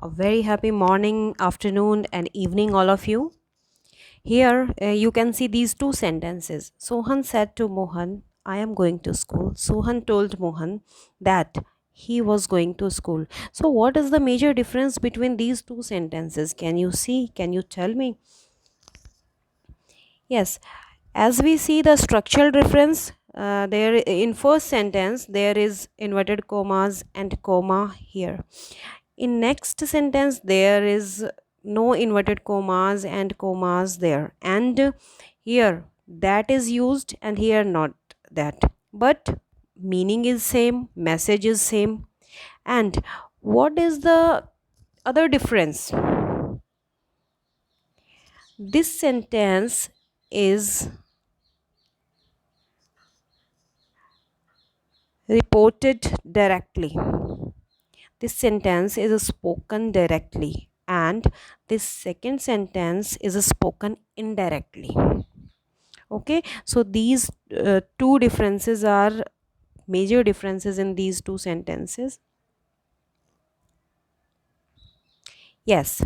A very happy morning, afternoon, and evening, all of you. Here you can see these two sentences. Sohan said to Mohan, I am going to school. Sohan told Mohan that he was going to school. So, what is the major difference between these two sentences? Can you see? Can you tell me? Yes, as we see the structural difference, there in first sentence there is inverted commas and comma here. In next sentence there is no inverted commas and commas there, and here that is used and here not that, but meaning is same, message is same. And what is the other difference? This sentence is reported directly. This sentence is spoken directly, and this second sentence is spoken indirectly. Okay, so these two differences are major differences in these two sentences. Yes,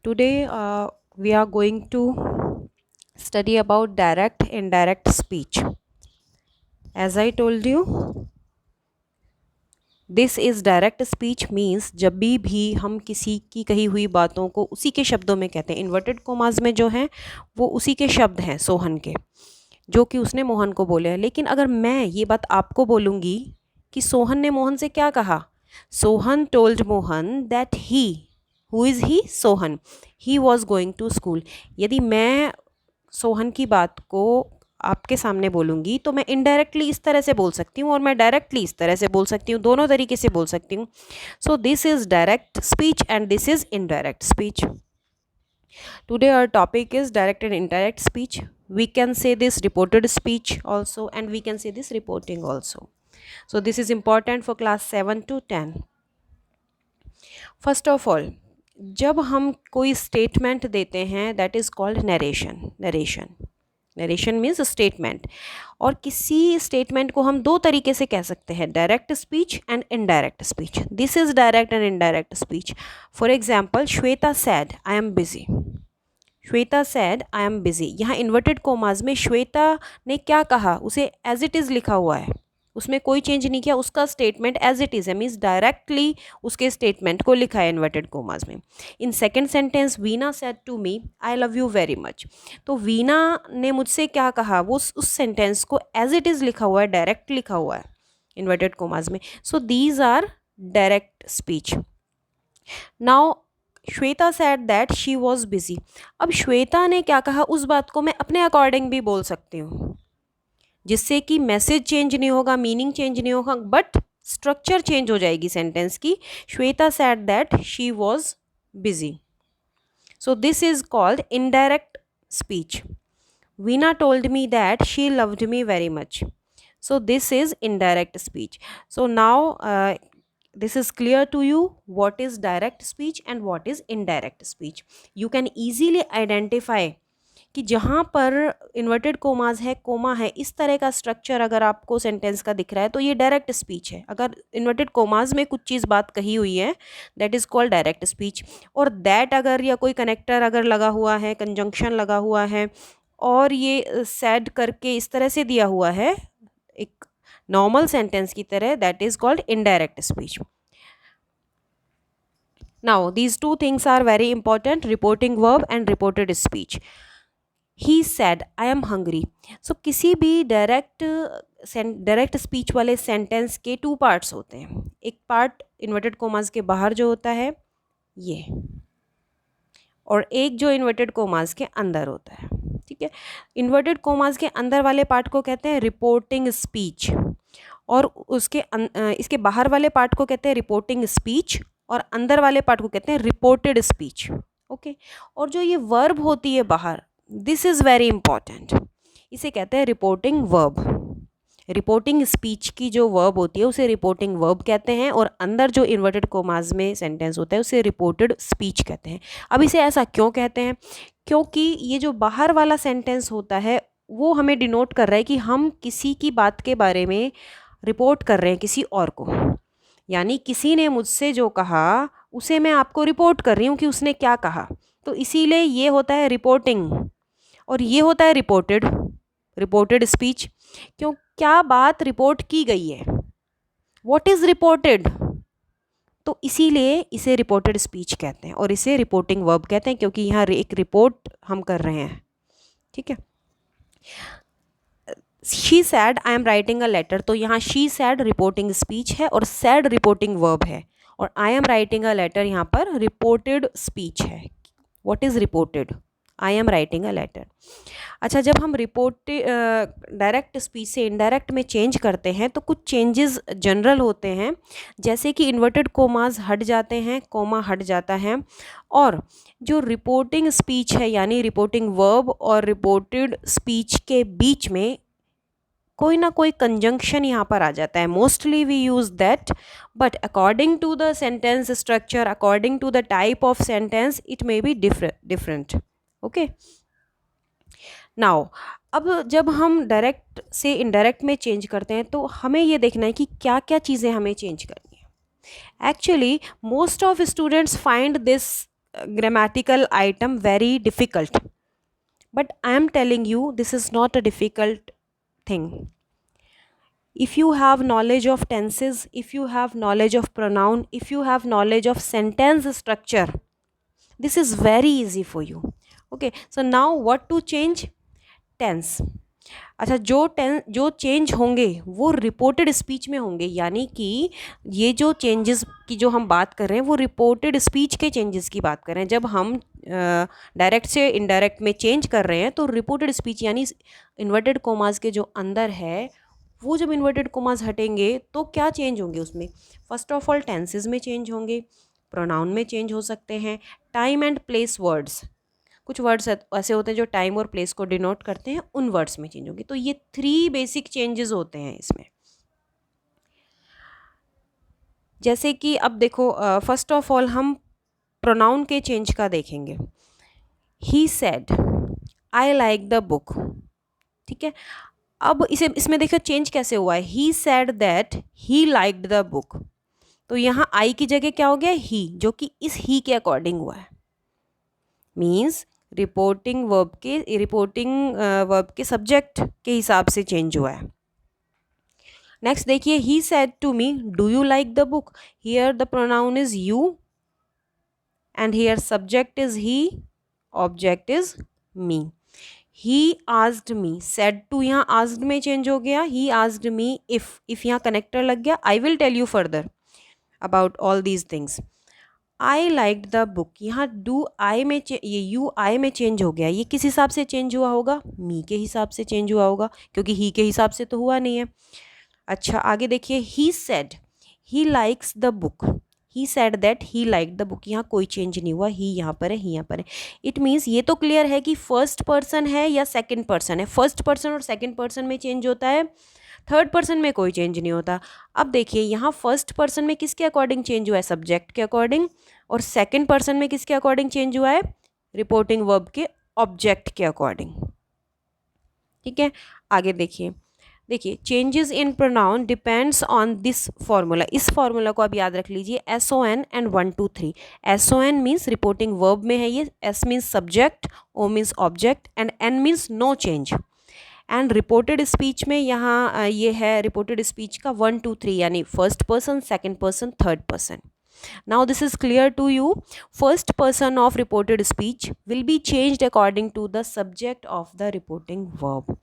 today we are going to study about direct indirect speech. As I told you, this is direct speech means जब भी हम किसी की कही हुई बातों को उसी के शब्दों में कहते हैं. इन्वर्टेड कोमास में जो हैं वो उसी के शब्द हैं सोहन के, जो कि उसने मोहन को बोले हैं. लेकिन अगर मैं ये बात आपको बोलूँगी कि सोहन ने मोहन से क्या कहा, Sohan told Mohan that he, who is he, Sohan, he was going to school. यदि मैं सोहन की बात को आपके सामने बोलूँगी तो मैं इनडायरेक्टली इस तरह से बोल सकती हूँ और मैं डायरेक्टली इस तरह से बोल सकती हूँ, दोनों तरीके से बोल सकती हूँ. So this is direct speech and this is indirect speech. Today our topic is direct and indirect speech. We can say this reported speech also, and we can say this reporting also. So this is important for class 7 to 10. First of all, जब हम कोई statement देते हैं that is called narration means statement. और किसी statement को हम दो तरीके से कह सकते हैं, direct speech and indirect speech. This is direct and indirect speech. For example, Shweta sad I am busy. Shweta sad I am busy. यहाँ इन्वर्टेड कोमाज में श्वेता ने क्या कहा उसे एज इट इज़ लिखा हुआ है, उसमें कोई चेंज नहीं किया, उसका स्टेटमेंट एज इट इज़ है, मीन्स डायरेक्टली उसके स्टेटमेंट को लिखा है इन्वर्टेड कोमाज में. In second sentence, Veena said to me I love you very much. तो वीना ने मुझसे क्या कहा, वो उस सेंटेंस को एज इट इज़ लिखा हुआ है, डायरेक्ट लिखा हुआ है इन्वर्टेड कोमाज में. So these are direct speech. Now Shweta said that she was busy. अब श्वेता ने क्या कहा उस बात को मैं अपने अकॉर्डिंग भी बोल सकती हूँ, जिससे कि मैसेज चेंज नहीं होगा, मीनिंग चेंज नहीं होगा, बट स्ट्रक्चर चेंज हो जाएगी सेंटेंस की. Shweta said that she was busy. So this is called indirect speech. Veena told me that she loved me very much. So this is indirect speech. So now this is clear to you what is direct speech and what is indirect speech. You can easily identify कि जहाँ पर inverted commas है, coma है, इस तरह का structure अगर आपको सेंटेंस का दिख रहा है तो ये डायरेक्ट स्पीच है. अगर इन्वर्टेड कोमाज में कुछ चीज़ बात कही हुई है that is called direct speech. और दैट अगर या कोई कनेक्टर अगर लगा हुआ है, कंजंक्शन लगा हुआ है और ये सैड करके इस तरह से दिया हुआ है एक नॉर्मल सेंटेंस की तरह, that is called indirect speech. Now these two things are very important, reporting verb and reported speech. He said I am hungry. So किसी भी डायरेक्ट स्पीच वाले सेंटेंस के टू पार्ट्स होते हैं. एक पार्ट इन्वर्टेड कोमास के बाहर जो होता है ये, और एक जो इन्वर्टेड कोमास के अंदर होता है. ठीक है, इन्वर्टेड कोमास के अंदर वाले पार्ट को कहते हैं रिपोर्टिंग स्पीच, और उसके इसके बाहर वाले पार्ट को कहते हैं रिपोर्टिंग स्पीच, और अंदर वाले पार्ट को कहते हैं रिपोर्टेड स्पीच. ओके, और जो ये वर्ब होती है बाहर, दिस इज़ वेरी इंपॉर्टेंट, इसे कहते हैं रिपोर्टिंग वर्ब. रिपोर्टिंग स्पीच की जो वर्ब होती है उसे रिपोर्टिंग वर्ब कहते हैं, और अंदर जो इन्वर्टेड कोमास में सेंटेंस होता है उसे रिपोर्टेड स्पीच कहते हैं. अब इसे ऐसा क्यों कहते हैं? क्योंकि ये जो बाहर वाला सेंटेंस होता है वो हमें डिनोट कर रहा है कि हम किसी की बात के बारे में रिपोर्ट कर रहे हैं किसी और को. यानी किसी ने मुझसे जो कहा उसे मैं आपको रिपोर्ट कर रही हूँ कि उसने क्या कहा, तो इसीलिए ये होता है रिपोर्टिंग और ये होता है रिपोर्टेड स्पीच। क्यों, क्या बात रिपोर्ट की गई है, व्हाट इज़ रिपोर्टेड, तो इसीलिए इसे रिपोर्टेड स्पीच कहते हैं और इसे रिपोर्टिंग वर्ब कहते हैं, क्योंकि यहाँ एक रिपोर्ट हम कर रहे हैं। ठीक है, she said I am writing a letter, तो यहाँ शी सैड रिपोर्टिंग स्पीच है और सैड रिपोर्टिंग वर्ब है, और I am writing a letter यहाँ पर रिपोर्टेड स्पीच है। What is reported, I am writing a letter. अच्छा, जब हम डायरेक्ट स्पीच से इनडायरेक्ट में चेंज करते हैं तो कुछ चेंजेस जनरल होते हैं, जैसे कि इन्वर्टेड कोमास हट जाते हैं, कोमा हट जाता है, और जो रिपोर्टिंग स्पीच है यानी रिपोर्टिंग वर्ब और रिपोर्टेड स्पीच के बीच में कोई ना कोई कंजंक्शन यहाँ पर आ जाता है। Mostly we use that, but according to the sentence structure, according to the type of sentence, it may be different. Okay, now अब जब हम डायरेक्ट से इनडायरेक्ट में चेंज करते हैं तो हमें ये देखना है कि क्या क्या चीज़ें हमें चेंज करनी है। Actually most of students find this grammatical item very difficult, but I am telling you this is not a difficult thing. If you have knowledge of tenses, if you have knowledge of pronoun, if you have knowledge of sentence structure, this is very easy for you. Okay, so now what to change? Tense. अच्छा, जो change होंगे वो reported speech में होंगे, यानी कि ये जो चेंजेस की जो हम बात कर रहे हैं वो रिपोर्टेड स्पीच के चेंजेस की बात कर रहे हैं। जब हम डायरेक्ट से इनडायरेक्ट में चेंज कर रहे हैं तो रिपोर्टेड स्पीच यानी इन्वर्टेड कोमास के जो अंदर है वो जब इन्वर्टेड कोमास हटेंगे तो क्या चेंज होंगे उसमें? फर्स्ट ऑफ ऑल टेंसेज में चेंज होंगे, प्रोनाउन में चेंज हो सकते हैं, टाइम एंड प्लेस वर्ड्स, कुछ वर्ड्स ऐसे होते हैं जो टाइम और प्लेस को डिनोट करते हैं, उन वर्ड्स में चेंज होगी। तो ये 3 बेसिक चेंजेस होते हैं इसमें। जैसे कि अब देखो, फर्स्ट ऑफ ऑल हम प्रोनाउन के चेंज का देखेंगे। He said I like the book, ठीक है। अब इसमें देखो चेंज कैसे हुआ है। He said that he liked the book, तो यहाँ आई की जगह क्या हो गया? ही, जो कि इस ही के अकॉर्डिंग हुआ है। मीन्स रिपोर्टिंग वर्ब के सब्जेक्ट के हिसाब से चेंज हुआ है। नेक्स्ट देखिए, he said to me do you like the book, here the pronoun is you and here subject is he, object is me. He asked me, said to यहाँ asked में change हो गया। He asked me if यहाँ connector लग गया। I will tell you further about all these things. I like the book, यहाँ do I में ये यू आई में चेंज हो गया। ये किस हिसाब से चेंज हुआ होगा? मी के हिसाब से चेंज हुआ होगा, क्योंकि ही के हिसाब से तो हुआ नहीं है। अच्छा, आगे देखिए, he said he likes the book, he said that he like the book, यहाँ कोई चेंज नहीं हुआ। ही यहाँ पर है, ही यहाँ पर है। इट मीन्स ये तो क्लियर है कि फर्स्ट पर्सन है या सेकेंड पर्सन है। फर्स्ट पर्सन और सेकेंड पर्सन में चेंज होता है, थर्ड पर्सन में कोई चेंज नहीं होता। अब देखिए, यहाँ फर्स्ट पर्सन में किसके अकॉर्डिंग चेंज हुआ है? सब्जेक्ट के अकॉर्डिंग। और सेकेंड पर्सन में किसके अकॉर्डिंग चेंज हुआ है? रिपोर्टिंग वर्ब के ऑब्जेक्ट के अकॉर्डिंग। ठीक है, आगे देखिए changes in pronoun depends on this formula. इस फॉर्मूला को आप याद रख लीजिए, SON and 1 2 3। SON means reporting verb में है ये, S means subject, O means object and N means no change. And reported speech में यहाँ ये है रिपोर्टेड स्पीच का 1 2 3, यानी first person, second person, third person. Now this is clear to you. First person of reported speech will be changed according to the subject of the reporting verb.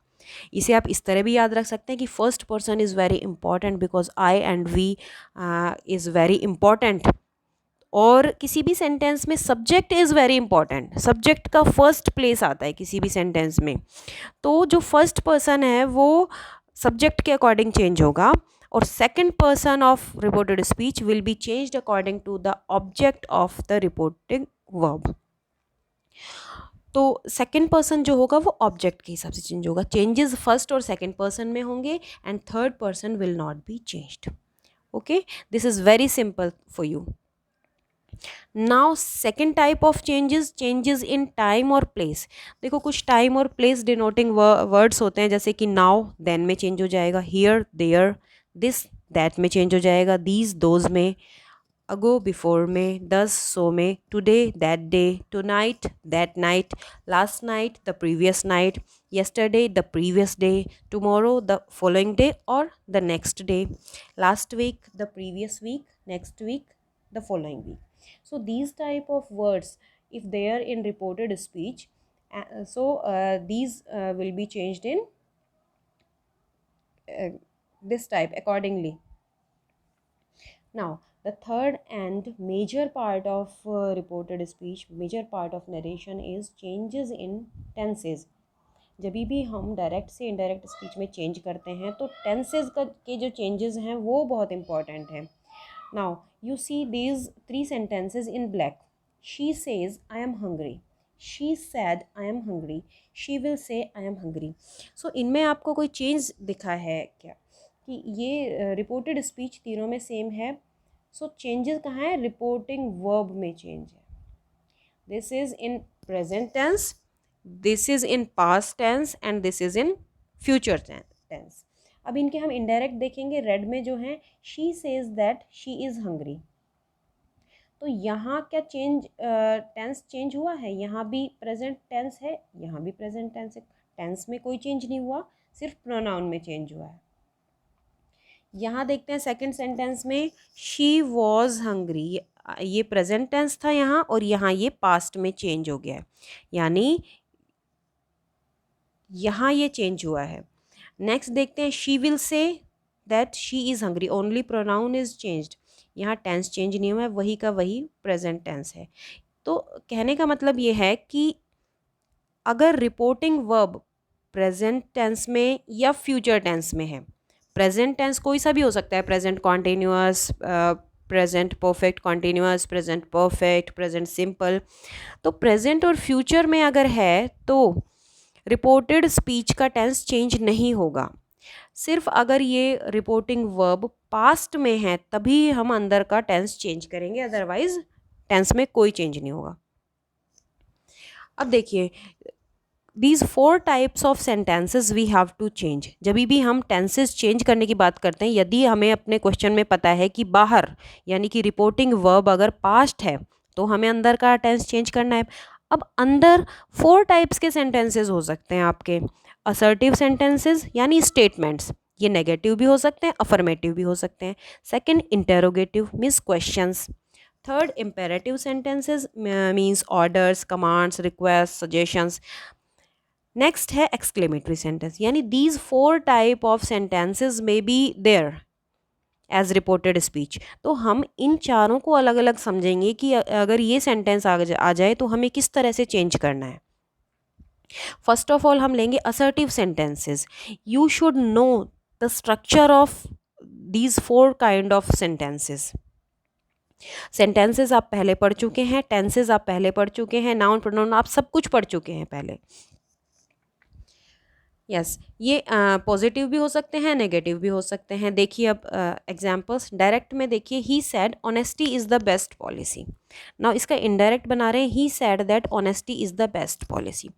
इसे आप इस तरह भी याद रख सकते हैं कि first person is very important because I and we is very important. और किसी भी सेंटेंस में subject is very important, subject का फर्स्ट प्लेस आता है किसी भी सेंटेंस में। तो जो फर्स्ट पर्सन है वो सब्जेक्ट के अकॉर्डिंग चेंज होगा, और second person of reported speech will be changed according to the object of the reporting verb. तो सेकेंड पर्सन जो होगा वो ऑब्जेक्ट के हिसाब से चेंज होगा। चेंजेस फर्स्ट और सेकेंड पर्सन में होंगे and third person will not be changed. Okay, this is very simple for you. Now second type of changes in time और प्लेस। देखो, कुछ टाइम और प्लेस डिनोटिंग वर्ड्स होते हैं, जैसे कि नाउ देन में चेंज हो जाएगा, हियर देयर दिस दैट में चेंज हो जाएगा, दीज दोज में, ago before में, does so में, today that day, tonight that night, last night the previous night, yesterday the previous day, tomorrow the following day or the next day, last week the previous week, next week the following week. So these type of words, if they are in reported speech, these will be changed in this type accordingly. Now the third and major part of reported speech, major part of narration is changes in tenses. जब भी हम direct से indirect speech में change करते हैं तो tenses का के जो चेंजेस हैं वो बहुत इंपॉर्टेंट हैं. Now you see these 3 sentences in black. She says I am hungry, she said I am hungry, she will say I am hungry. सो इनमें आपको कोई चेंज दिखा है क्या कि ये रिपोर्टेड स्पीच तीनों में सेम है? सो चेंजेस कहाँ है? रिपोर्टिंग वर्ब में चेंज है. This is in present tense, this is in past tense and this is in future tense. अब इनके हम इनडायरेक्ट देखेंगे. रेड में जो है she says that she is hungry. तो यहाँ क्या चेंज, टेंस चेंज हुआ है? यहाँ भी प्रेजेंट टेंस है, यहाँ भी प्रेजेंट टेंस है. टेंस में कोई चेंज नहीं हुआ, सिर्फ प्रोनाउन में चेंज हुआ है. यहाँ देखते हैं सेकंड सेंटेंस में शी वॉज हंग्री, ये प्रेजेंट टेंस था यहाँ और यहाँ ये पास्ट में चेंज हो गया है, यानी यहाँ ये चेंज हुआ है. नेक्स्ट देखते हैं she will say that she is hungry, only pronoun is changed, यहाँ टेंस चेंज नहीं हुआ है, वही का वही प्रेजेंट टेंस है. तो कहने का मतलब ये है कि अगर रिपोर्टिंग वर्ब प्रेजेंट टेंस में या फ्यूचर टेंस में है, प्रेजेंट टेंस कोई सा भी हो सकता है, present continuous, present perfect continuous, present perfect, present simple, तो प्रेजेंट और फ्यूचर में अगर है तो रिपोर्टेड स्पीच का टेंस चेंज नहीं होगा. सिर्फ अगर ये रिपोर्टिंग वर्ब पास्ट में है तभी हम अंदर का टेंस चेंज करेंगे, अदरवाइज टेंस में कोई चेंज नहीं होगा. अब देखिए these 4 types of sentences we have to change. जब भी हम टेंसेस चेंज करने की बात करते हैं, यदि हमें अपने क्वेश्चन में पता है कि बाहर यानी कि रिपोर्टिंग वर्ब अगर पास्ट है तो हमें अंदर का टेंस चेंज करना है. अब अंदर 4 टाइप्स के सेंटेंसेस हो सकते हैं आपके. असर्टिव सेंटेंसेस यानी स्टेटमेंट्स, ये नेगेटिव भी हो सकते हैं, अफर्मेटिव भी हो सकते हैं. Second interrogative means questions. Third imperative sentences means orders, commands, request, suggestions. Next है एक्सक्लेमेटरी सेंटेंस, यानी these 4 type of sentences may be there as reported speech. तो हम इन चारों को अलग अलग समझेंगे कि अगर ये सेंटेंस आ जाए तो हमें किस तरह से चेंज करना है. फर्स्ट ऑफ ऑल हम लेंगे assertive sentences. You should know the structure of these 4 kind of sentences. Sentences आप पहले पढ़ चुके हैं, टेंसेस आप पहले पढ़ चुके हैं, नाउन प्रोनाउन आप सब कुछ पढ़ चुके हैं पहले. यस ये पॉजिटिव भी हो सकते हैं, नेगेटिव भी हो सकते हैं. देखिए अब एग्जांपल्स. डायरेक्ट में देखिए he said honesty is the best policy. Now इसका इनडायरेक्ट बना रहे हैं he said that honesty is the best policy.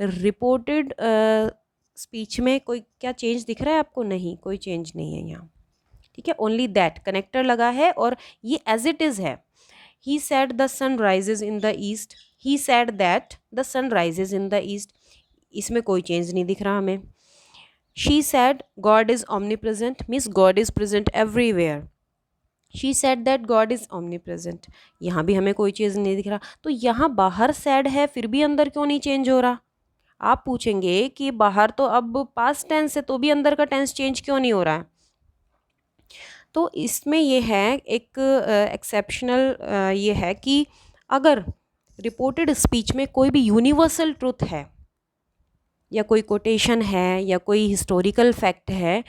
Reported speech में कोई क्या चेंज दिख रहा है आपको? नहीं, कोई चेंज नहीं है यहाँ. ठीक है, ओनली दैट कनेक्टर लगा है और ये एज इट इज़ है. He said the sun rises in the east, he said that the sun rises in the east, इसमें कोई चेंज नहीं दिख रहा हमें. She said God is omnipresent means God is present everywhere. She said that God is omnipresent, यहाँ भी हमें कोई चीज़ नहीं दिख रहा. तो यहाँ बाहर सैड है फिर भी अंदर क्यों नहीं चेंज हो रहा? आप पूछेंगे कि बाहर तो अब पास्ट टेंस है तो भी अंदर का टेंस चेंज क्यों नहीं हो रहा है? तो इसमें ये है एक एक्सेप्शनल ये है कि अगर रिपोर्टेड स्पीच में कोई भी यूनिवर्सल ट्रुथ है या कोई कोटेशन है या कोई हिस्टोरिकल फैक्ट है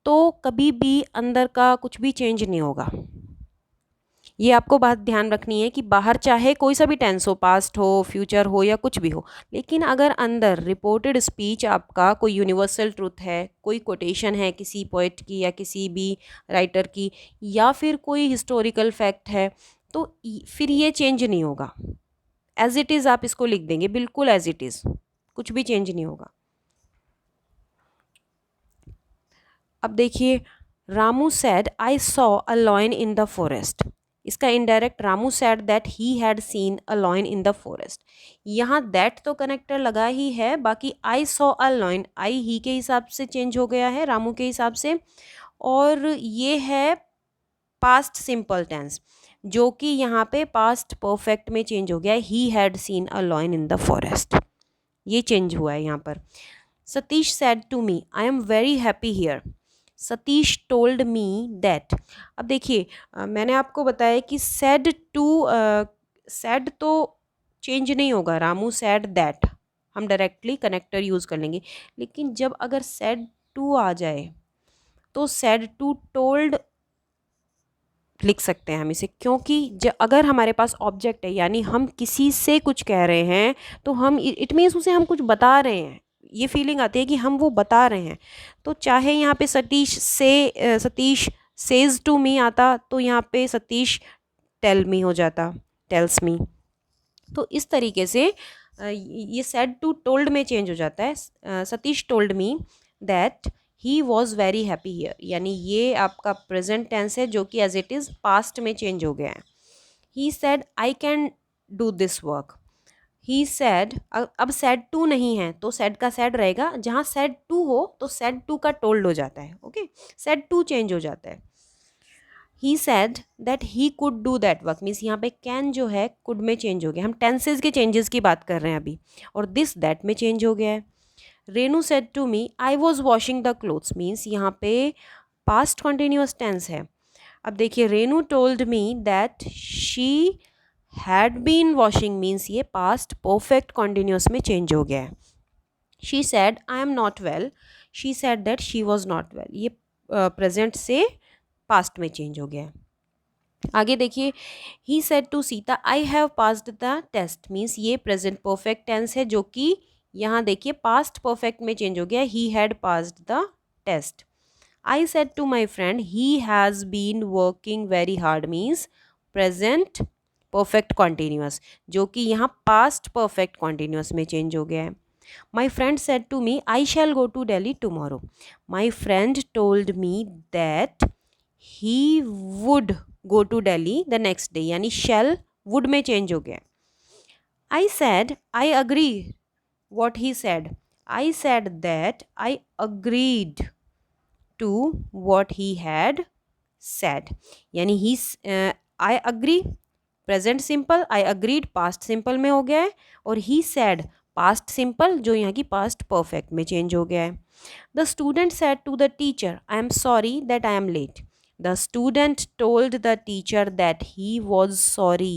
तो कभी भी अंदर का कुछ भी चेंज नहीं होगा. ये आपको बात ध्यान रखनी है कि बाहर चाहे कोई सा भी टेंस हो, पास्ट हो, फ्यूचर हो या कुछ भी हो, लेकिन अगर अंदर रिपोर्टेड स्पीच आपका कोई यूनिवर्सल ट्रुथ है, कोई कोटेशन है किसी पोइट की या किसी भी राइटर की, या फिर कोई हिस्टोरिकल फैक्ट है, तो फिर ये चेंज नहीं होगा. एज इट इज़ आप इसको लिख देंगे, बिल्कुल एज इट इज़, कुछ भी चेंज नहीं होगा. अब देखिए Ramu said I saw a lion in the forest. इसका indirect, Ramu said that he had seen a lion in the forest. यहाँ दैट तो कनेक्टर लगा ही है, बाकी आई सॉ अ लॉयन, आई ही के हिसाब से चेंज हो गया है, रामू के हिसाब से, और ये है पास्ट सिंपल टेंस जो कि यहाँ पे पास्ट परफेक्ट में चेंज हो गया है, he had seen a lion in the forest, ये चेंज हुआ है यहाँ पर। Satish said to me I am very happy here, Satish told me that. अब देखिए मैंने आपको बताया कि सैड टू, सैड तो चेंज नहीं होगा, रामू सैड दैट हम डायरेक्टली कनेक्टर यूज़ कर लेंगे, लेकिन जब अगर सैड टू आ जाए तो सैड टू टोल्ड लिख सकते हैं हम इसे, क्योंकि अगर हमारे पास ऑब्जेक्ट है यानी हम किसी से कुछ कह रहे हैं तो हम इट मीन्स उसे हम कुछ बता रहे हैं, ये फीलिंग आती है कि हम वो बता रहे हैं। तो चाहे यहाँ पे सतीश सेज टू मी आता तो यहाँ पे सतीश टेल मी हो जाता, टेल्स मी। तो इस तरीके से ये सेड टू टोल्ड में चेंज हो जाता है। Satish told me that he was very happy here, यानी ये आपका प्रेजेंट टेंस है जो कि एज इट इज़ पास्ट में चेंज हो गया है। He said I can do this work, he said, अब सेड टू नहीं है तो सेड का सेड रहेगा, जहाँ सेड टू हो तो सेड टू का टोल्ड हो जाता है, ओके, सेड टू चेंज हो जाता है। He said that he could do that work, means यहाँ पे कैन जो है कुड में चेंज हो गया, हम टेंसेज के चेंजेस की बात कर रहे हैं अभी, और दिस दैट में चेंज हो गया है। Renu said to me I was washing the clothes, means यहाँ पे पास्ट कॉन्टिन्यूस टेंस है। अब देखिए Renu told me that she had been washing, means ये पास्ट परफेक्ट कॉन्टिन्यूस में चेंज हो गया है। She said I am not well, she said that she was not well, ये प्रेजेंट से पास्ट में चेंज हो गया है। आगे देखिए he said to Sita I have passed the test, means ये प्रेजेंट परफेक्ट टेंस है जो कि यहाँ देखिए पास्ट परफेक्ट में चेंज हो गया, he had passed the test. I said to my friend he has been working very hard, means present perfect continuous जो कि यहाँ पास्ट परफेक्ट कॉन्टिन्यूस में चेंज हो गया है। My friend said to me I shall go to Delhi tomorrow, my friend told me that he would go to Delhi the next day, यानी shall would में change हो गया। I said I agree what he said, I said that I agreed to what he had said, यानी he I agree present simple, I agreed past simple में हो गया है, और he said पास्ट सिंपल जो यहाँ की पास्ट परफेक्ट में चेंज हो गया है। The student said to the teacher I am sorry that I am late, the student told the teacher that he was sorry,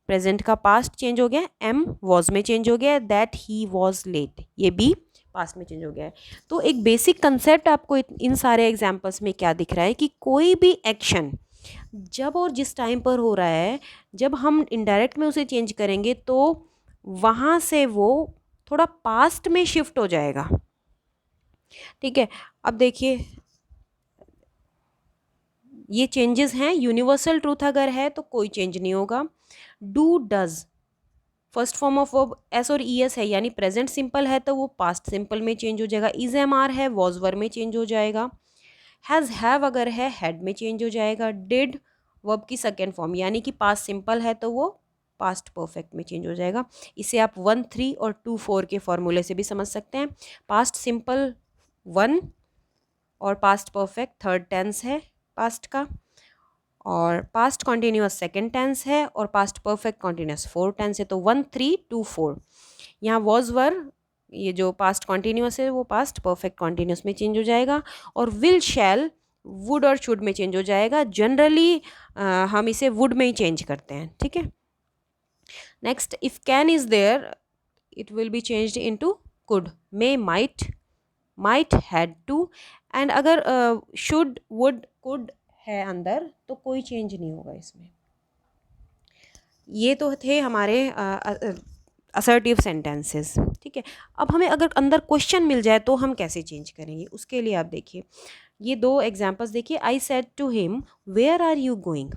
present का पास्ट चेंज हो गया, एम वॉज में चेंज हो गया, दैट ही वॉज लेट ये भी past में change हो गया है। तो एक बेसिक कंसेप्ट आपको इन सारे एग्जाम्पल्स में क्या दिख रहा है कि कोई भी एक्शन जब और जिस टाइम पर हो रहा है, जब हम इनडायरेक्ट में उसे चेंज करेंगे तो वहाँ से वो थोड़ा पास्ट में शिफ्ट हो जाएगा, ठीक है। अब देखिए ये चेंजेस हैं, यूनिवर्सल ट्रूथ अगर है तो कोई चेंज नहीं होगा। Do does first form of verb S और ई एस है, यानी प्रेजेंट सिंपल है तो वो पास्ट सिंपल में चेंज हो जाएगा। इज एम आर है वॉज वर में चेंज हो जाएगा। हैज़ हैव अगर है हैड में चेंज हो जाएगा। डिड वर्ब की सेकेंड फॉर्म यानी कि पास्ट सिंपल है तो वो पास्ट परफेक्ट में चेंज हो जाएगा। इसे आप 1, 3 और 2, 4 के फॉर्मूले से भी समझ सकते हैं। पास्ट सिंपल 1 और पास्ट परफेक्ट थर्ड टेंस है पास्ट का, और पास्ट कॉन्टिन्यूस सेकेंड टेंस है, और past perfect continuous fourth tense है। तो 1, 3, 2, 4 यहाँ वॉज वर ये जो पास्ट कॉन्टिन्यूस है वो पास्ट परफेक्ट कॉन्टिन्यूस में चेंज हो जाएगा, और विल शैल वुड और शुड में चेंज हो जाएगा। जनरली हम इसे वुड में ही चेंज करते हैं, ठीक है। Next if can is there it will be changed into could, may, might, had to, and अगर शुड, वुड, कुड है अंदर तो कोई चेंज नहीं होगा इसमें। ये तो थे हमारे असर्टिव सेंटेंसेस, ठीक है। अब हमें अगर अंदर क्वेश्चन मिल जाए तो हम कैसे चेंज करेंगे, उसके लिए आप देखिए ये 2 एग्जांपल्स देखिए। I said to him where are you going,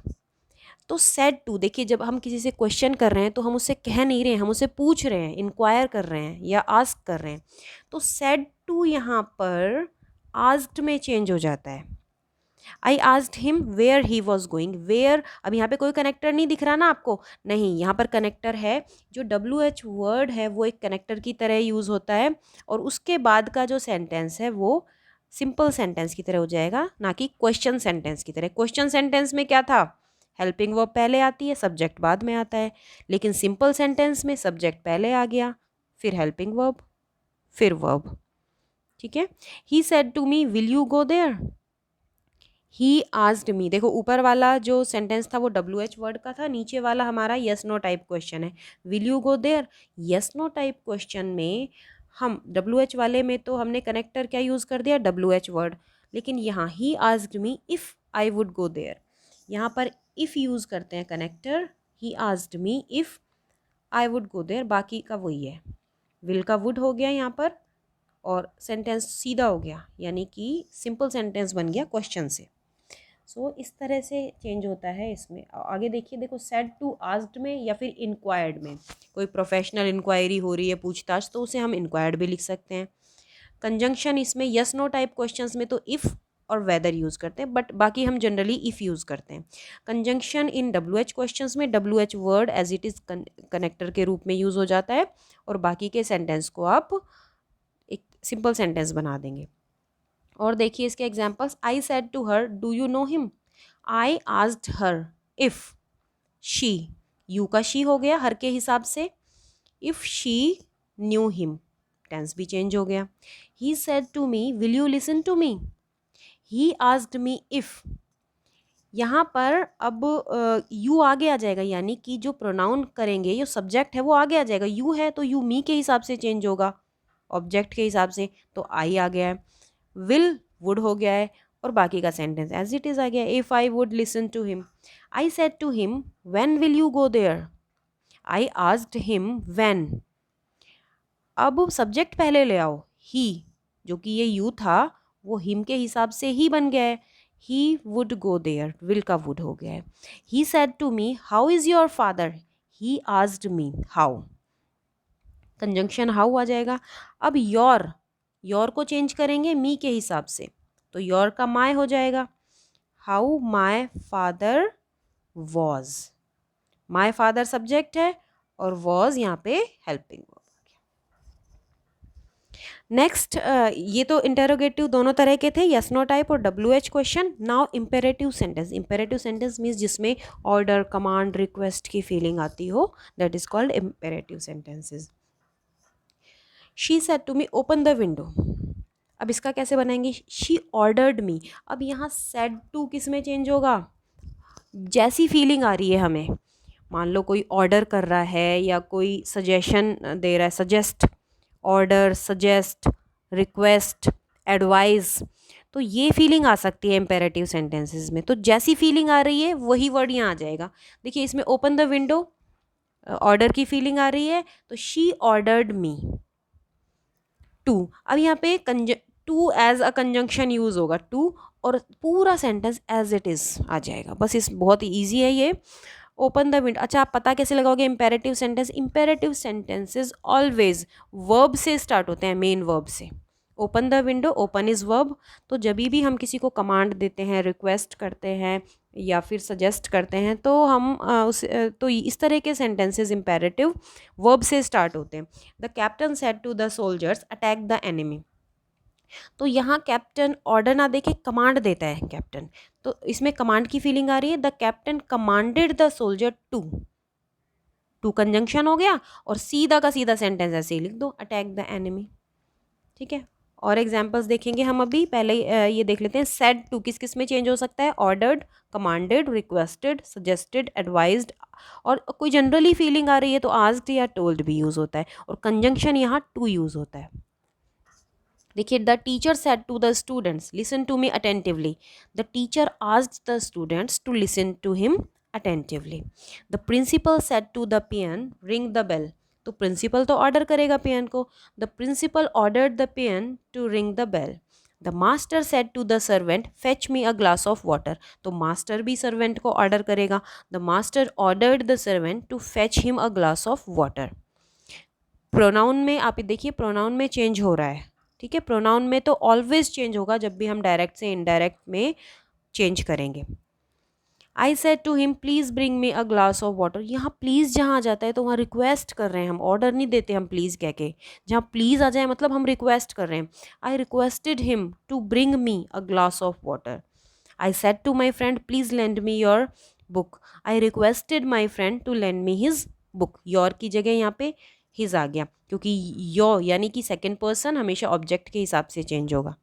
तो सेड टू देखिए जब हम किसी से क्वेश्चन कर रहे हैं तो हम उससे कह नहीं रहे हैं, हम उससे पूछ रहे हैं, इंक्वायर कर रहे हैं या आस्क कर रहे हैं। तो सेड टू यहाँ पर आस्क्ड में चेंज हो जाता है, I asked him where he was going, where, अब यहाँ पे कोई कनेक्टर नहीं दिख रहा ना आपको, नहीं, यहाँ पर कनेक्टर है, जो WH वर्ड है वो एक कनेक्टर की तरह यूज़ होता है, और उसके बाद का जो सेंटेंस है वो सिंपल सेंटेंस की तरह हो जाएगा, ना कि क्वेश्चन सेंटेंस की तरह। क्वेश्चन सेंटेंस में क्या था, हेल्पिंग वर्ब पहले आती है, सब्जेक्ट बाद में आता है, लेकिन सिंपल सेंटेंस में सब्जेक्ट पहले आ गया, फिर हेल्पिंग वर्ब, फिर वर्ब। ठीक है, he said to me will you go there, he asked me, देखो ऊपर वाला जो सेंटेंस था वो WH वर्ड का था, नीचे वाला हमारा यस नो टाइप क्वेश्चन है, will you go there. Yes no type question में हम WH वाले में तो हमने कनेक्टर क्या यूज़ कर दिया, WH वर्ड, लेकिन यहाँ he asked me if I would go there, यहाँ पर इफ़ यूज़ करते हैं connector, he asked me if I would go there, बाकी का वही है, विल का वुड हो गया यहाँ पर, और सेंटेंस सीधा हो गया, यानी कि सिंपल सेंटेंस बन गया क्वेश्चन से। सो इस तरह से चेंज होता है इसमें। आगे देखिए, देखो सेड टू आस्क्ड में या फिर इंक्वायर्ड में, कोई प्रोफेशनल इंक्वायरी हो रही है, पूछताछ, तो उसे हम इंक्वायर्ड भी लिख सकते हैं। कंजंक्शन इसमें यस नो टाइप क्वेश्चंस में तो इफ़ और वेदर यूज़ करते हैं, बट बाकी हम जनरली इफ़ यूज़ करते हैं। कंजंक्शन इन WH क्वेश्चंस में WH word as it is connector के रूप में यूज़ हो जाता है, और बाकी के सेंटेंस को आप एक सिंपल सेंटेंस बना देंगे। और देखिए इसके examples, I said to her do you know him, I asked her if she, you का शी हो गया हर के हिसाब से, if she knew him, tense भी चेंज हो गया। He said to me will you listen to me, he asked me if, यहाँ पर अब यू आगे आ जाएगा, यानी कि जो प्रोनाउन करेंगे, जो सब्जेक्ट है वो आगे आ जाएगा, यू है तो यू मी के हिसाब से चेंज होगा, ऑब्जेक्ट के हिसाब से, तो आई आ गया है, विल वुड हो गया है, और बाकी का सेंटेंस एज इट इज़ आ गया, if I would listen to him, I said to him when will you go there, I asked him when, अब सब्जेक्ट पहले ले आओ, ही, जो कि ये यू था वो हिम के हिसाब से ही बन गया है, he would go there, will का वुड हो गया है। He said to me how is your father, he asked me how, conjunction how आ जाएगा। अब योर को चेंज करेंगे मी के हिसाब से, तो योर का माय हो जाएगा, how my father was, my father subject है और वॉज यहाँ पे हेल्पिंग वर्ब। नेक्स्ट, ये तो इंटेरोगेटिव दोनों तरह के थे, यस नो टाइप और WH question. Now imperative sentence, imperative sentence means जिसमें ऑर्डर, कमांड, रिक्वेस्ट की फीलिंग आती हो, that is called imperative sentences. She said to me open the window, अब इसका कैसे बनाएंगे, शी ऑर्डर्ड मी, अब यहाँ सेड टू किस में चेंज होगा, जैसी फीलिंग आ रही है हमें, मान लो कोई ऑर्डर कर रहा है या कोई सजेशन दे रहा है, suggest, order, suggest, request, advice, तो ये फीलिंग आ सकती है इम्पेरेटिव सेंटेंसेस में, तो जैसी फीलिंग आ रही है वही वर्ड यहाँ आ जाएगा। देखिए इसमें ओपन द विंडो, ऑर्डर की फीलिंग आ रही है, तो शी ऑर्डर्ड मी टू, अब यहाँ पे to as a conjunction use होगा, टू, और पूरा सेंटेंस एज इट इज आ जाएगा, बस इस बहुत ही ईजी है ये। ओपन द विंडो, अच्छा आप पता कैसे लगाओगे imperative sentence, imperative sentences always verb से स्टार्ट होते हैं, मेन वर्ब से। Open the window, open is verb, तो जब भी हम किसी को कमांड देते हैं, रिक्वेस्ट करते हैं या फिर सजेस्ट करते हैं, तो हम तो इस तरह के सेंटेंसेस इम्पेरेटिव वर्ब से स्टार्ट होते हैं। The captain said to the soldiers attack the enemy, तो यहाँ कैप्टन ऑर्डर ना देके कमांड देता है कैप्टन, तो इसमें कमांड की फीलिंग आ रही है, the captain commanded the soldier to, to conjunction हो गया, और सीधा का सीधा सेंटेंस ऐसे ही लिख दो, अटैक द एनिमी। ठीक है, और एग्जांपल्स देखेंगे हम अभी, पहले ये देख लेते हैं, सेड टू किस किस में चेंज हो सकता है, ordered, commanded, requested, suggested, advised, और कोई जनरली फीलिंग आ रही है तो आस्क्ड या टोल्ड भी यूज़ होता है, और कंजंक्शन यहाँ टू यूज़ होता है। देखिए, the teacher said to the students listen to me attentively, the teacher asked the students to listen to him attentively. The principal said to the peon ring the bell, तो principal तो order करेगा peon को, the principal ordered the peon to ring the bell. The master said to the servant fetch me a glass of water, तो master भी servant को order करेगा, the master ordered the servant to fetch him a glass of water. Pronoun में आप देखिए, pronoun में change हो रहा है, ठीक है, प्रोनाउन में तो ऑलवेज चेंज होगा जब भी हम डायरेक्ट से इनडायरेक्ट में चेंज करेंगे। I said to him please bring me a glass of water. यहाँ प्लीज़ जहाँ आ जाता है तो वहाँ रिक्वेस्ट कर रहे हैं हम, ऑर्डर नहीं देते हम प्लीज़ कह के। जहाँ प्लीज़ आ जाए मतलब हम रिक्वेस्ट कर रहे हैं। I requested him to bring me a glass of water. I said to my friend please lend me your book. I requested my friend to lend me his book. Your की जगह यहाँ पे his आ गया, क्योंकि your यानी कि second person हमेशा object के हिसाब से चेंज होगा।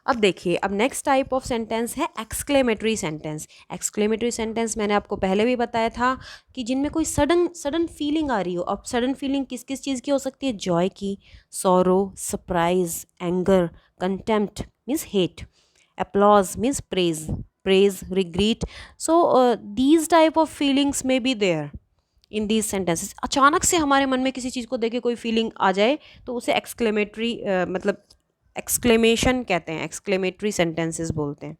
अब देखिए, अब नेक्स्ट टाइप ऑफ सेंटेंस है एक्सक्लेमेटरी सेंटेंस। एक्सक्लेमेटरी सेंटेंस मैंने आपको पहले भी बताया था कि जिनमें कोई सडन फीलिंग आ रही हो। अब सडन फीलिंग किस किस चीज़ की हो सकती है? जॉय की, sorrow, surprise, anger, contempt means hate, applause means praise, regret. So these type of feelings may be there in these sentences. अचानक से हमारे मन में किसी चीज़ को देख के कोई फीलिंग आ जाए तो उसे एक्सक्लेमेटरी मतलब एक्सक्लेमेशन कहते हैं, एक्सक्लेमेटरी सेंटेंसेस बोलते हैं।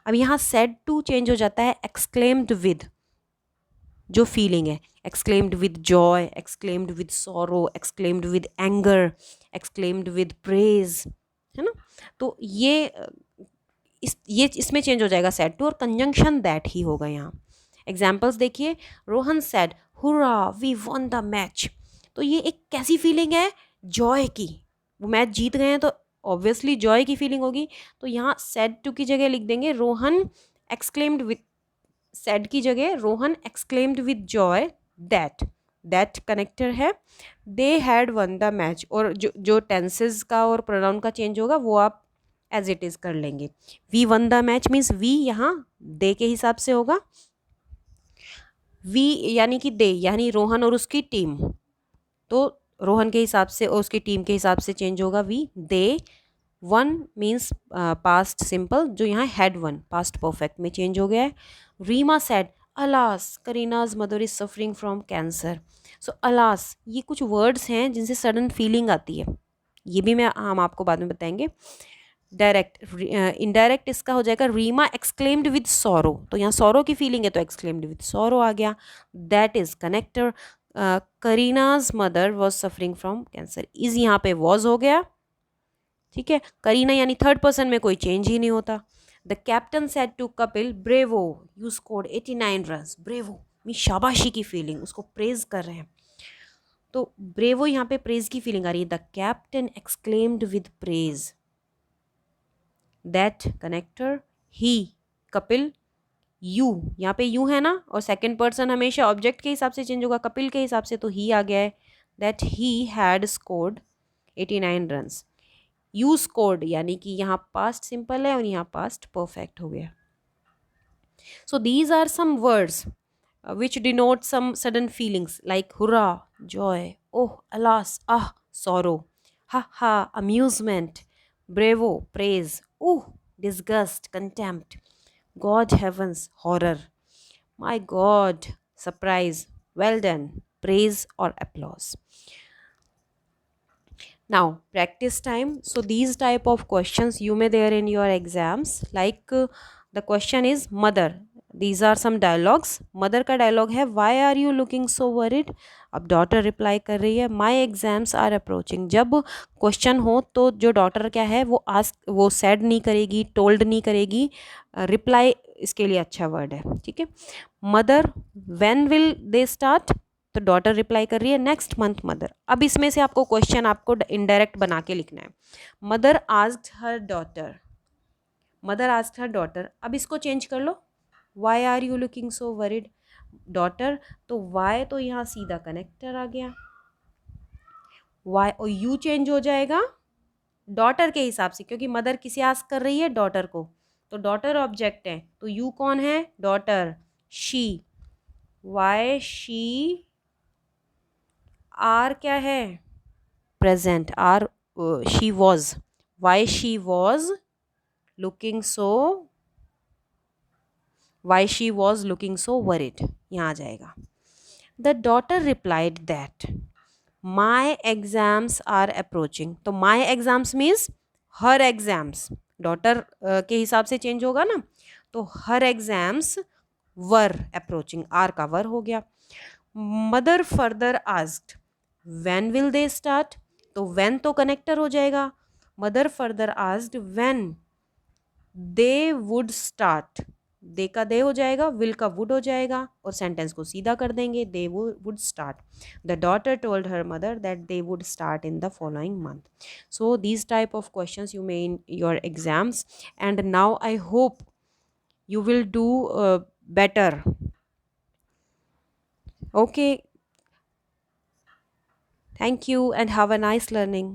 अब यहाँ सेड टू चेंज हो जाता है एक्सक्लेम्ड विद, जो फीलिंग है, exclaimed with joy, exclaimed with sorrow, exclaimed with anger, exclaimed with praise, है ना। तो ये इसमें चेंज हो जाएगा सेड टू, और कंजंक्शन दैट ही होगा यहाँ। एग्जाम्पल्स देखिए, Rohan said hurrah we won the match. तो ये एक कैसी फीलिंग है? जॉय की, वो मैच जीत गए हैं तो ऑब्वियसली जॉय की फीलिंग होगी। तो यहाँ सेड टू की जगह लिख देंगे रोहन एक्सक्लेम्ड विद, सेड की जगह Rohan exclaimed with joy that, that connector है, they had won the match. और जो टेंसेज का और प्रोनाउन का चेंज होगा वो आप एज इट इज़ कर लेंगे। We won the match means we यहाँ दे के हिसाब से होगा, वी यानी कि दे यानी रोहन और उसकी टीम, तो रोहन के हिसाब से और उसकी टीम के हिसाब से चेंज होगा वी। They won means past simple, जो यहाँ हैड वन पास्ट परफेक्ट में चेंज हो गया है। Reema said alas Kareena's mother is suffering from cancer. So alas, ये कुछ वर्ड्स हैं जिनसे सडन फीलिंग आती है, ये भी हम आपको बाद में बताएंगे। डायरेक्ट, इनडायरेक्ट इसका हो जाएगा रीमा एक्सक्लेम्ड विद सॉरो। तो यहाँ सॉरो की फीलिंग है तो एक्सक्लेम्ड विद सॉरो आ गया। That is connector, Kareena's mother was suffering from cancer, is यहाँ पे वॉज हो गया, ठीक है। करीना यानी थर्ड पर्सन में कोई चेंज ही नहीं होता। The captain said to Kapil bravo you scored 89 runs. Bravo mean शाबाशी की फीलिंग, उसको प्रेज कर रहे हैं, तो ब्रेवो यहाँ पे प्रेज की फीलिंग आ रही है। The captain exclaimed with praise, that connector, he Kapil, you यहाँ पे यू है ना, और सेकंड पर्सन हमेशा ऑब्जेक्ट के हिसाब से चेंज होगा, कपिल के हिसाब से तो ही आ गया है। That he had scored 89 runs. You scored यानी कि यहाँ पास्ट सिंपल है और यहाँ पास्ट परफेक्ट हो गया। So these are some words which denote some sudden feelings like hurrah, joy, oh, alas, ah, sorrow, ha ha, amusement, bravo, praise, ooh, disgust, contempt, God heavens, horror, my God, surprise, well done, praise or applause. Now practice time. So these type of questions you may there in your exams, like the question is mother, these are some dialogues. mother का dialogue है why are you looking so worried। अब daughter reply कर रही है my exams are approaching। जब question हो तो जो daughter क्या है वो ask, वो said नहीं करेगी, told नहीं करेगी, reply इसके लिए अच्छा word है, ठीक है। mother when will they start, तो डॉटर रिप्लाई कर रही है नेक्स्ट मंथ मदर। अब इसमें से आपको क्वेश्चन आपको इनडायरेक्ट बना के लिखना है। Mother asked her daughter, mother asked her daughter, अब इसको चेंज कर लो, why are you looking so worried, daughter, तो वाई तो यहाँ सीधा कनेक्टर आ गया, वाई और यू चेंज हो जाएगा डॉटर के हिसाब से, क्योंकि मदर किसे आस्क कर रही है, डॉटर को, तो डॉटर ऑब्जेक्ट है, तो यू कौन है, daughter, she, why she, are क्या है, present, are she was, why she was looking so, why she was looking so worried, यहाँ आ जाएगा। The daughter replied that my exams are approaching, तो my exams means her exams, daughter के हिसाब से change होगा ना, तो her exams were approaching, are का वर हो गया। Mother further asked when will they start, तो व्हेन तो कनेक्टर हो जाएगा, mother further asked when they would start, they का दे हो जाएगा, विल का वुड हो जाएगा और सेंटेंस को सीधा कर देंगे, दे would start. The daughter told her mother that they would start in the following month. So these type of questions you may in your exams, and now I hope you will do better. Okay, thank you and have a nice learning.